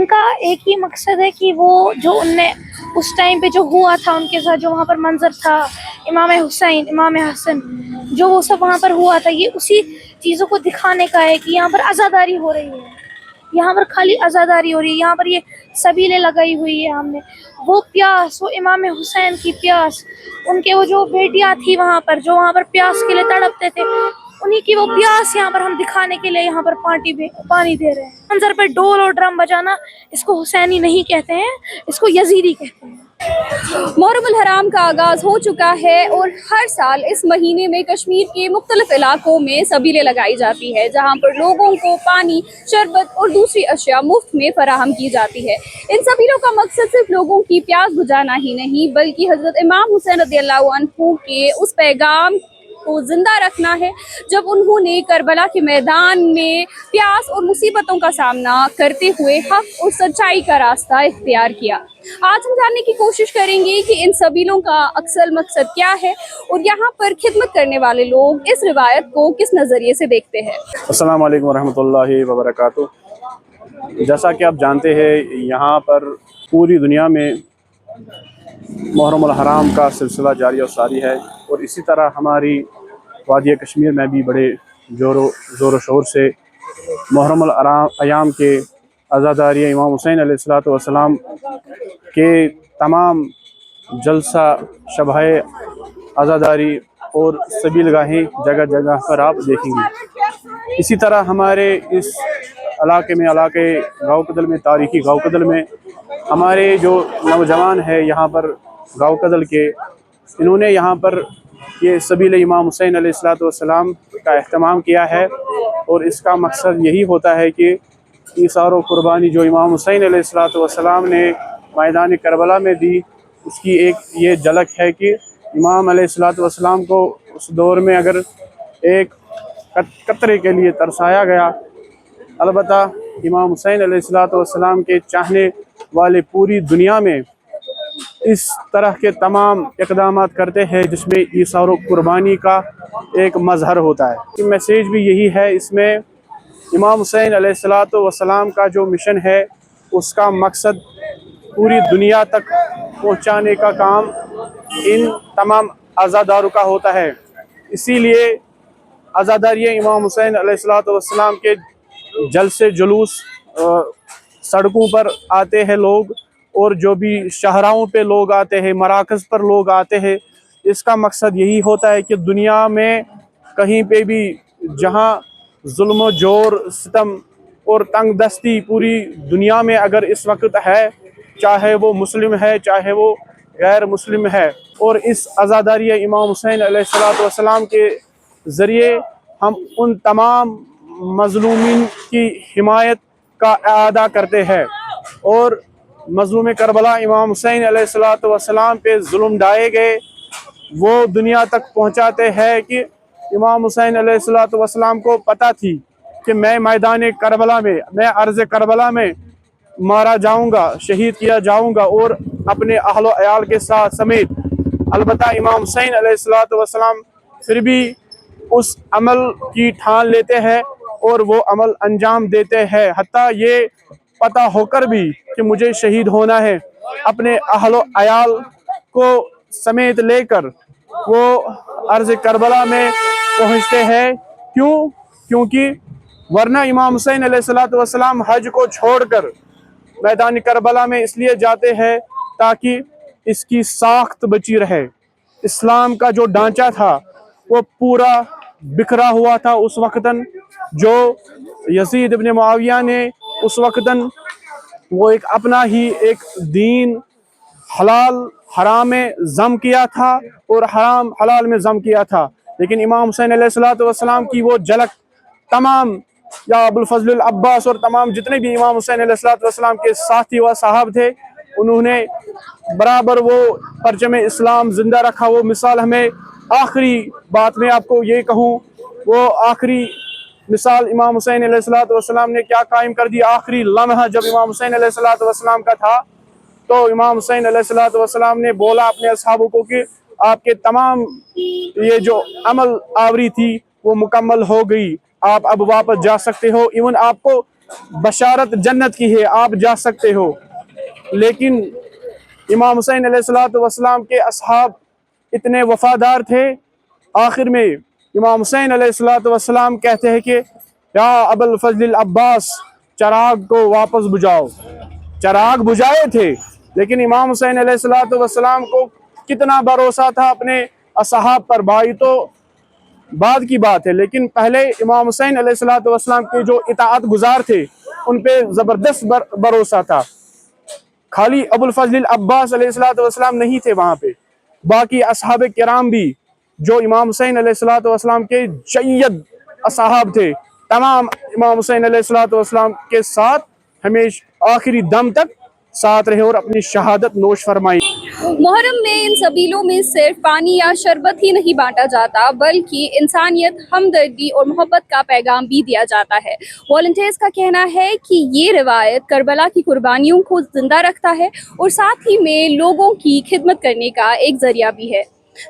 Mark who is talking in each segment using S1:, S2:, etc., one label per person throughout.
S1: उनका एक ही मकसद है कि वो जो उनने उस टाइम पे जो हुआ था उनके साथ, जो वहाँ पर मंजर था, इमाम हुसैन, इमाम हसन, जो वो सब वहाँ पर हुआ था, ये उसी चीज़ों को दिखाने का है कि यहाँ पर आज़ादारी हो रही है, यहाँ पर खाली आज़ादारी हो रही है, यहाँ पर ये सबीलें लगाई हुई है हमने। वो प्यास, वो इमाम हुसैन की प्यास, उनके वो जो बेटियाँ थी वहाँ पर, जो वहाँ पर प्यास के लिए तड़पते थे, उन्हीं की वो प्यास यहाँ पर हम दिखाने के लिए यहाँ पर पानी दे रहे हैं। मंजर पे डोल और ड्रम बजाना, इसको हुसैनी नहीं कहते हैं, इसको यजीदी कहते हैं।
S2: मुहर्रम हराम का आगाज़ हो चुका है और हर साल इस महीने में कश्मीर के मुख्तलिफ इलाकों में सबीलें लगाई जाती है, जहाँ पर लोगों को पानी, शरबत और दूसरी अशिया मुफ्त में फराहम की जाती है। इन सबीलों का मकसद सिर्फ लोगों की प्यास बुझाना ही नहीं, बल्कि हज़रत इमाम हुसैन रज़ियल्लाहु अन्हु के उस पैगाम को जिंदा रखना है जब उन्होंने करबला के मैदान में प्यास और मुसीबतों का सामना करते हुए हक और सच्चाई का रास्ता इख्तियार किया। आज हम जानने की कोशिश करेंगे कि इन सबीलों का असल मकसद क्या है और यहाँ पर खिदमत करने वाले लोग इस रिवायत को किस नज़रिए से देखते हैं।
S3: अस्सलाम वालेकुम वरहमतुल्लाहि वबरकातुहू। जैसा कि आप जानते हैं, यहाँ पर पूरी दुनिया में मुहर्रम हराम का सिलसिला जारी और सारी है, और इसी तरह हमारी वादी कश्मीर में भी बड़े ज़ोर शोर से मुहर्रम अयाम के आज़ादारी इमाम हुसैन अलैहिस्सलातु वस्सलाम के तमाम जलसा, शबाए आज़ादारी और सबील गाहें जगह जगह पर आप देखेंगे। इसी तरह हमारे इस इलाके गाँव कदल में, तारीख़ी गाँव कदल में हमारे जो नौजवान है यहाँ पर गाँव कदल के, इन्होंने यहाँ पर ये सबील इमाम हुसैन अलैहिस्सलातु वस्सलाम का अहतमाम किया है, और इसका मकसद यही होता है कि ईसार व कुर्बानी जो इमाम हुसैन अलैहिस्सलातु वस्सलाम ने मैदान करबला में दी, उसकी एक ये झलक है कि इमाम अलैहिस्सलातु वस्सलाम को उस दौर में अगर एक कतरे के लिए तरसाया गया, अलबत्ता इमाम हुसैन अलैहिस्सलातु वस्सलाम के चाहने वाले पूरी दुनिया में इस तरह के तमाम इक़दामात करते हैं जिसमें ईसार व कुर्बानी का एक मज़हर होता है। मैसेज भी यही है, इसमें इमाम हुसैन अलैहिस्सलातु वस्सलाम का जो मिशन है उसका मकसद पूरी दुनिया तक पहुंचाने का काम इन तमाम आज़ादारों का होता है। इसीलिए आज़ादारी इमाम हुसैन अलैहिस्सलातु वस्सलाम के जलसे जुलूस सड़कों पर आते हैं लोग, और जो भी शहराओं पे लोग आते हैं, मराकज़ पर लोग आते हैं, इसका मकसद यही होता है कि दुनिया में कहीं पे भी जहां जुल्म, जोर, सितम और तंग दस्ती पूरी दुनिया में अगर इस वक्त है, चाहे वो मुस्लिम है चाहे वो गैर मुस्लिम है, और इस आज़ादारी इमाम हुसैन अलैहिस्सलातु वस्सलाम के ज़रिए हम उन तमाम मज़लूमीन की हिमायत का अदा करते हैं, और मज़लूम करबला इमाम हुसैन अलैहिस्सलातु वस्सलाम पे जुल्म ढाए गए वो दुनिया तक पहुंचाते हैं कि इमाम हुसैन अलैहिस्सलातु वस्सलाम को पता थी कि मैं मैदान करबला में, मैं अर्ज़ करबला में मारा जाऊंगा, शहीद किया जाऊंगा, और अपने अहलो अयाल के साथ समेत। अलबत्ता इमाम हुसैन अलैहिस्सलातु वस्सलाम फिर भी उस अमल की ठान लेते हैं और वो अमल अंजाम देते हैं, हत्ता ये पता होकर भी कि मुझे शहीद होना है, अपने अहलो अयाल को समेत लेकर वो अर्ज़ करबला में पहुंचते हैं। क्योंकि वरना इमाम हुसैन अलैहिस्सलातु वस्सलाम हज को छोड़कर मैदान करबला में इसलिए जाते हैं ताकि इसकी साख्त बची रहे। इस्लाम का जो ढांचा था वो पूरा बिखरा हुआ था उस वक्तन, जो यजीद इब्न मुआविया ने उस वक्तन वो एक अपना ही एक दीन हलाल हराम में जम किया था और हराम हलाल में जम किया था, लेकिन इमाम हुसैन अलैहिस्सलातु वस्सलाम की वो झलक तमाम या अबुल फजल अब्बास और तमाम जितने भी इमाम हुसैन अलैहिस्सलातु वस्सलाम के साथी व साहब थे, उन्होंने बराबर वो परचम इस्लाम जिंदा रखा। वो मिसाल हमें आखिरी बात में आपको ये कहूँ, वो आखिरी मिसाल इमाम हुसैन अलैहिस्सलातु वस्सलाम ने क्या कायम कर दी। आखिरी लम्हा जब इमाम हुसैन अलैहिस्सलातु वस्सलाम का था तो इमाम हुसैन अलैहिस्सलातु वस्सलाम ने बोला अपने असहाबों को कि आपके तमाम ये जो अमल आवरी थी वो मुकम्मल हो गई, आप अब वापस जा सकते हो। इवन आपको बशारत जन्नत की है, आप जा सकते हो। लेकिन इमाम हुसैन अलैहिस्सलाम के असहाब इतने वफादार थे, आखिर में इमाम हुसैन अलैहिस्सलाम कहते हैं कि या अबुल फजल अब्बास, चराग को वापस बुझाओ। चराग बुझाए थे, लेकिन इमाम हुसैन अलैहिस्सलाम को कितना भरोसा था अपने असहाब पर, भाई तो बाद की बात है, लेकिन पहले इमाम हुसैन अलैहिस्सलाम के जो इताअत गुजार थे उन पे ज़बरदस्त भरोसा था। खाली अबुल फजल अब्बास अलैहिस्सलाम नहीं थे वहाँ पे, बाकी असहाब किराम भी जो इमाम हुसैन अलैहिस्सलाम के जय्यद असहाब थे, तमाम इमाम हुसैन अलैहिस्सलाम के साथ हमेशा आखिरी दम तक साथ रहे और अपनी शहादत नोश फरमाई।
S2: मुहर्रम में इन सबीलों में सिर्फ पानी या शरबत ही नहीं बांटा जाता, बल्कि इंसानियत, हमदर्दी और मोहब्बत का पैगाम भी दिया जाता है। वॉलंटियर्स का कहना है कि ये रिवायत करबला की कुर्बानियों को जिंदा रखता है और साथ ही में लोगों की खिदमत करने का एक जरिया भी है।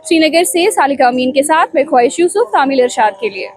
S2: श्रीनगर से सालिका अमीन के साथ मैं ख्वाहिश यूसुफ, तामिल इरशाद के लिए।